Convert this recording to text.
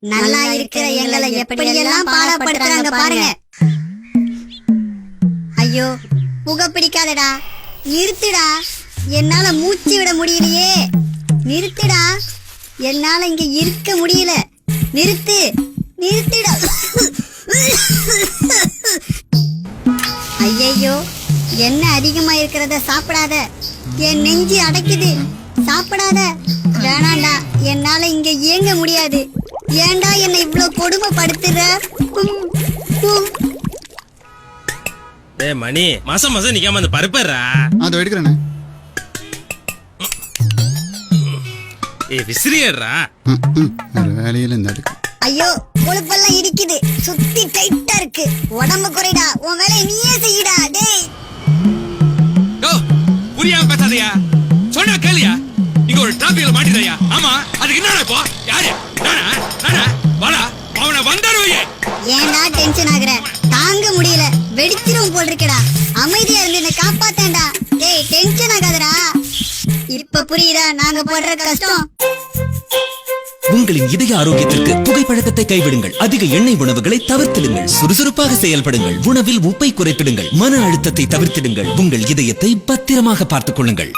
நல்லா இருக்கிற எங்களை எப்படியெல்லாம் பாடப்படுத்துறாங்க பாருங்க. ஐயோ புகை பிடிக்காதடா, நிறுத்துடா, என்னால மூச்சு விட முடியலையே, நிறுத்துடா, என்னால இங்க இருக்க முடியல, நிறுத்து, நிறுத்துடா. ஐயையோ என்ன அதிகமா இருக்கிறத சாப்பிடாத, என் நெஞ்சு அடைக்குது, சாப்பிடாத. வேணாண்டா, என்னால இங்க இயங்க முடியாது. ஏண்டா என்னை இவ்வளவு கொடுமைப்படுத்துற? மணி மாசம் மாசம் நிக்காம அந்த பருப்பறா அது எடுக்கிறேன். விசிறியடா ஒரு வேலையில இந்த அடுக்கு. ஐயோ கொழுப்பெல்லாம் இடிக்குது, சுத்தி டைட்டா இருக்கு, உடம்பு குறைடா, உன் வேலையை நீயே செய்யடா. டேய் புரியாம பேசாதயா, சொன்னா கேளியா, இங்க ஒரு டிராபிக்ல மாட்டிடுறியா? ஆமா அதுக்கு என்னடா இப்போ? யாரு? நானா நானா வாடா, அவனை வந்தாருவே. ஏன்டா டென்ஷன் ஆகுற? தாங்க முடியல, வெடிச்சிரும் போல் இருக்கடா. அமைதியா இருந்து என்ன காப்பாத்தேன்டா. டேய் டென்ஷன் ஆகாதடா. இப்ப புரியுதா நாங்க படுற கஷ்டம்? உங்களின் இதய ஆரோக்கியத்திற்கு புகைப்பழக்கத்தை கைவிடுங்கள். அதிக எண்ணெய் உணவுகளை தவிர்த்திடுங்கள். சுறுசுறுப்பாக செயல்படுங்கள். உணவில் உப்பை குறைத்திடுங்கள். மன அழுத்தத்தை தவிர்த்திடுங்கள். உங்கள் இதயத்தை பத்திரமாக பார்த்துக் கொள்ளுங்கள்.